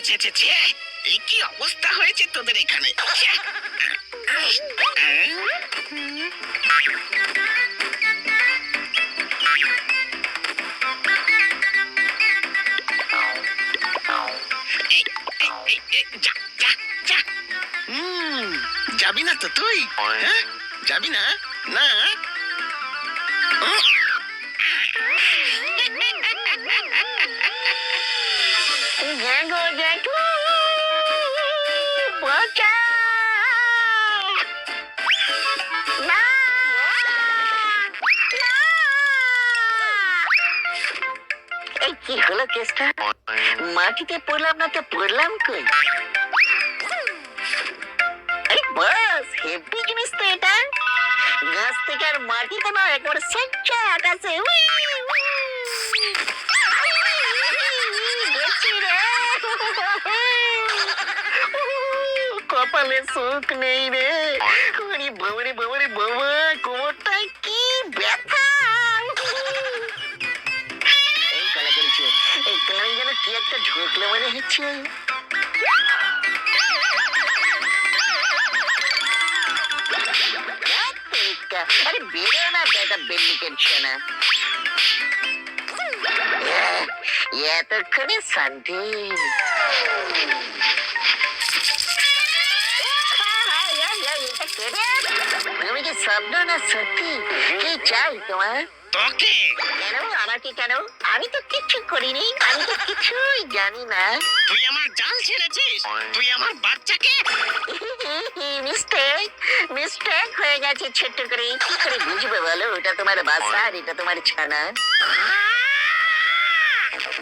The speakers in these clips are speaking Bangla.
ছে ছে ছে, এই কি অবস্থা হয়েছে তোদের এখানে? ছ্যা! এই, যা যা যা। যাবি না তো তুই? হ্যাঁ, যাবি না? না? জাগো জেঠু, বাঁচাও! না! না! এই কি হলো কেসটা? মাটিতে পড়লাম না তো পড়লাম কই? আরে বাস, হেভি জিনিস তো এটা। গাছ থেকে আর মাটিতে না, একেবারে সোজা আকাশে। We, we. দেখছি রে। কপালে সুখ নেই রে। ওরে বাবারে বাবারে বাবা, কোমরটায় কি ব্যথা! এই কালা করেছে, এই কালারে যেন কি একটা ঢুকলো মনে হচ্ছে। আরে বেরো না বেটা, বেল্লিকের ছেনা। এতক্ষণে শান্তি। তুমি কি স্বপ্ন না সত্যি? কি চাই তোমার? তোকে কেন আমাকে কেন? আমি তো কিচ্ছু করিনি, আমি তো কিছুই জানি না। তুই আমার জাল ছেড়েছিস, তুই আমার বাচ্চাকে। মিস্টেক মিস্টেক হয়ে গেছে ছোট্ট করে। কি করে বুঝবে বলো? ওটা তোমার বাসা আর এটা তোমার ছানা।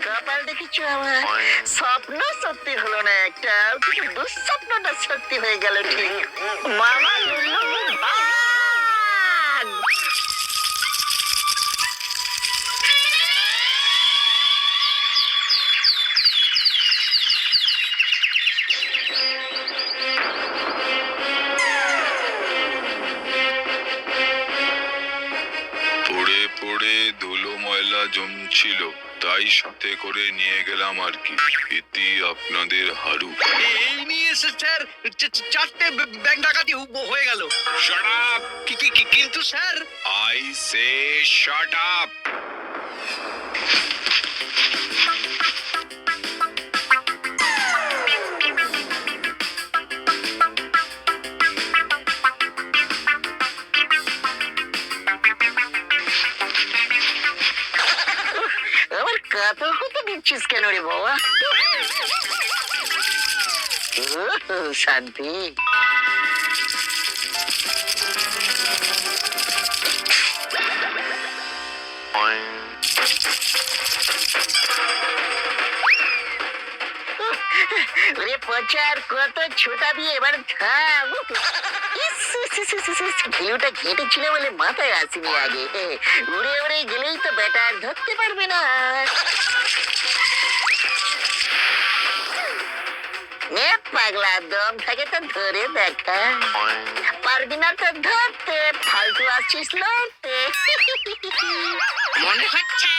কপাল দেখেছো আমার? স্বপ্ন সত্যি হলো না একটা, কিন্তু দুঃস্বপ্নটা সত্যি হয়ে গেল ঠিক। মামা লুল্লু বাঘ! পড়ে পড়ে ধুলো ময়লা জমছিল, তাই সাথে করে নিয়ে গেলাম আর কি। ইতি আপনাদের হারু। এই নিয়ে স্যার চারটে ব্যাংক ডাকাতি হয়ে গেল। Shut up! কিন্তু sir, I say shut up! আমার কাতর হতে দিচ্ছিস কেন রে বাবা? শান্তি। ওরে পচার, কত ছোটাবি, এবার থাম। ঘিলুটা ঘেঁটেছিল বলে মাথায় আসেনি আগে। উড়ে উড়ে গেলেই তো বেটা আর ধরতে পারবে না। নে পাগলা, দম থাকে তো ধরে দেখা। পারবি না তো ধরতে, ফালতু আসছিস লড়তে। মনে হচ্ছে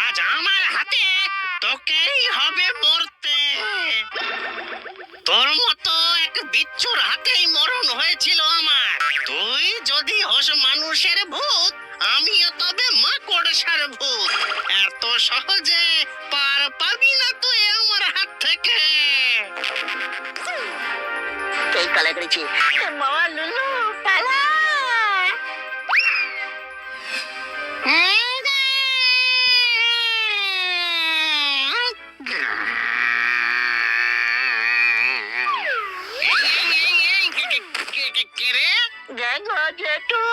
আজ আমার হাতে তোকেই হবে মরতে। তোর মতো এক বিচ্ছুর হাতেই মরণ হয়েছিল আমার। তুই যদি হোস মানুষের ভূত, আমিও তবে মাকড়সার ভূত। এত সহজে পার পাবি না তুই আমার হাত থেকে। এই কালা করেছি। মামা লুলু পালা। কে রে? জাগো জেঠু,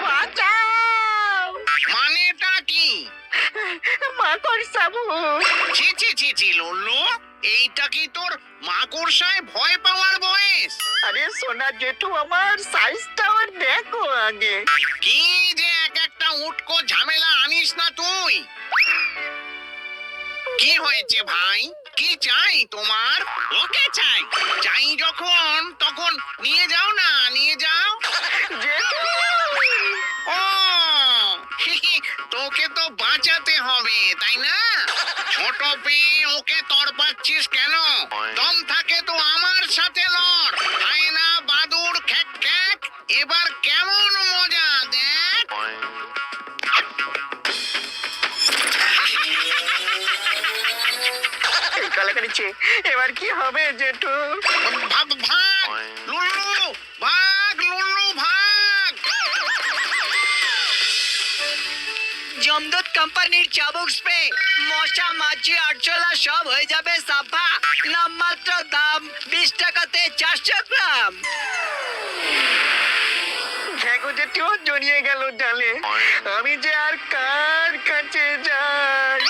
বাঁচাও! মানেটা কি? মাকড়সা ভূত। ছি ছি ছি ছি লুল্লু, এইটা কি তোর মাকড়সায় ভয় পাওয়ার বয়স? আরে সোনা জেঠু, আমার সাইজটাও দেখো আগে। কি যে এক একটা উটকো ঝামেলা আনিস না তুই। কি হয়েছে ভাই? কি চাই তোমার? ওকে চাই, চাই যখন তখন নিয়ে যাও না, নিয়ে যাও। জেঠু! ও তোকে তো বাঁচাতে হবে তাই না? ছোট পেয়ে ওকে তড়পাচ্ছিস কেন? দম থাকে তো আমার সাথে লড়। আয়না বাদুর খ্যাক খ্যাক, এবার কেমন মজা দেখ। এই কলাকারিচ্ছে, এবার কি হবে জেঠু? ভাগ ভাগ লুল্লু, ভাগ লুল্লু ভাগ। জমদূত কোম্পানির চাবুক স্প্রে, মশা মাছি আরশোলা সব হয়ে যাবে সাফা। নামমাত্র দাম 20 টাকাতে 400 গ্রাম। ঘ্যাগো জেঠু জড়িয়ে গেল ডালে। আমি যে আর কার কাছে যাই?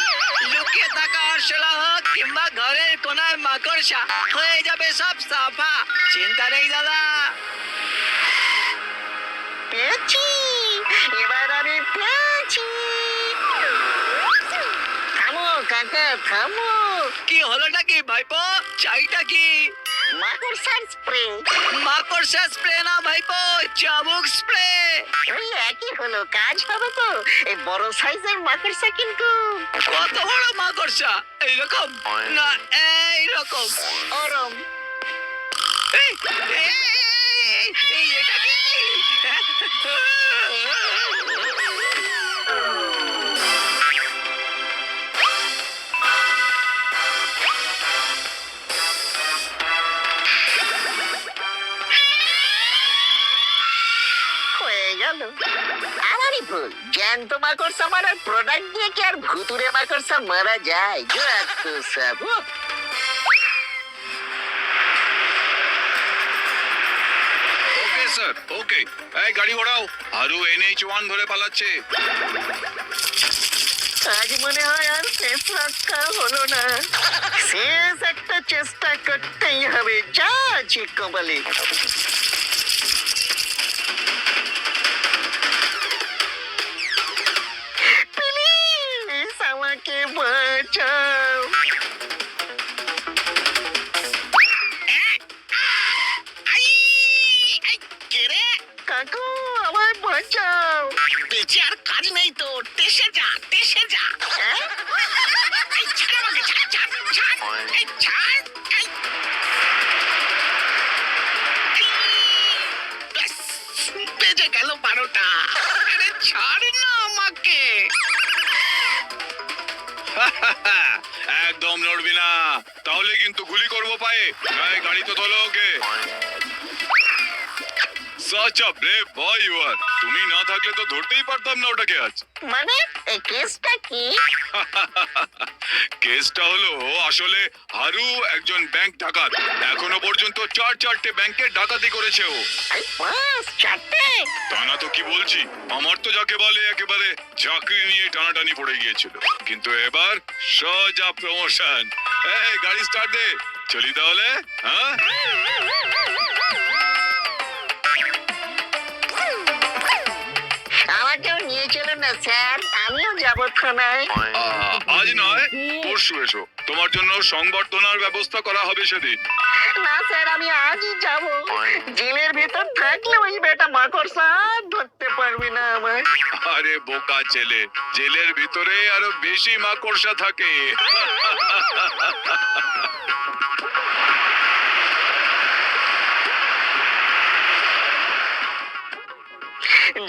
লুকিয়ে থাকা আরশোলা হোক কিংবা ঘরের কোনার মাকড়সা, হয়ে যাবে সব সাফা। চিন্তা নেই দাদা। পেয়েছি, এবার আমি পেয়েছি। থামো কাকা, থামো। কি হলোটা কি ভাইপো? চাইটা কি? মাকড়সার স্প্রে। মাকড়সা স্প্রে না ভাইপো, চাবুক স্প্রে। ওই একই হলো, কাজ হবে তো। এই বড় সাইজের মাকড়সা কিন্তু কত বড় মাকড়সা? এইরকম না এইরকম? ওরম। এই, এই, এই, এটা কি? হয়ে গেল। আমারই ভুল। জ্যান্ত মাকড়সা মারার প্রোডাক্ট দিয়ে কি আর ভুতুরে মাকড়সা মারা যায়? যত সব। ওকে স্যার, ওকে। এই গাড়ি ঘোড়াও, আরু NH1 ধরে পালাচ্ছে। আজ মনে হয় আর শেষ রক্ষা হলো না। শেষ একটা চেষ্টা করতেই হবে, যা আছে কপালে। প্লিজ আমাকে বাঁচাও। আই, আই, কে রে? কাকু আমায় বাঁচাও। বেঁচে আর কাজ নেই তো, টেসে যা, টেসে যা। হ্যাঁ? এই ছাড় আমাকে, ছাড়, ছাড়, ছাড়, এই ছাড়, এই। এই, ব্যাস, বেজে গেল 12টা। আরে ছাড় না আমাকে। একদম নড়বি না, তাহলে কিন্তু গুলি করবো পায়ে। এই গাড়ি তো তোলো ওকে। Such a brave boy you are. তুমি না থাকলে তো ধরতেই পারতাম না ওটাকে আজ। মানে এই কেসটা কি? কেসটা হলো আসলে হারু একজন ব্যাংক ডাকাত। এখনো পর্যন্ত 4 ব্যাংকের ডাকাতি করেছে ও। এই বাস, 4টে? তা না তো কি বলছি, আমার তো যাকে বলে একেবারে চাকরি নিয়ে টানাটানি পড়ে গিয়েছিল, কিন্তু এবার সোজা প্রমোশন। এই গাড়ি স্টার্ট দে, চলি তাহলে। হ্যাঁ, আমাকেও নিয়ে চলুন না স্যার, আমিও যাবো থানায়। আজ নয়, পরশু এসো, তোমার জন্য সংবর্ধনার ব্যবস্থা করা হবে সেদিন। না স্যার, আমি আজই যাব। জেলের ভিতর থাকলে ওই বেটা মাকড়সা আর ধরতে পারবি না আমায়। আরে বোকা ছেলে, জেলের ভিতরে আরো বেশি মাকড়সা থাকে।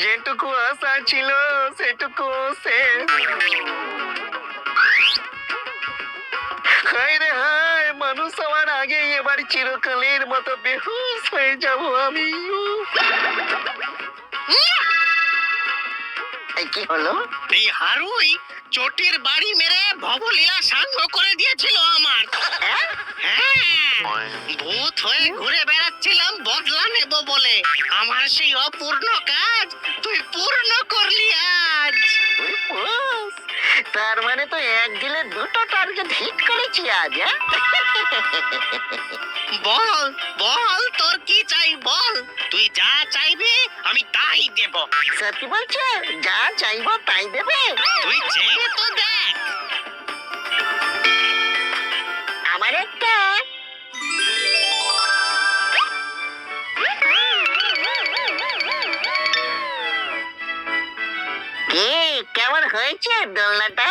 যেটুকু আশা ছিল সেটুকু শেষ। হায় রে হায়, মানুষ হওয়ার আগে এবার চিরকালের মতো বেহুশ হয়ে যাব আমি। এই কি হলো? এই হারুই চটির বাড়ি মেরে ভবলীলা সাঙ্গ করে দিয়েছিল আমার। হ্যাঁ? হ্যাঁ, ভূত হয়ে ঘুরে বেড়াচ্ছিলাম বদলা নেব বলে। আমার সেই অপূর্ণ কাজ তুই পূর্ণ করলি আজ। ওই বাস, তার মানে তো এক দিলে দুটো টার্গেট হিট করেছি আজ। হ্যাঁ? বল বল, তোর কি চাই বল। তুই যা চাইবি আমি তাই দেব। সত্যি বলছে? যা চাইবো তাই দেবে? তুই চেয়ে তো দেখ। আমার একটা কে কেমন হয়েছে দোলনাটা?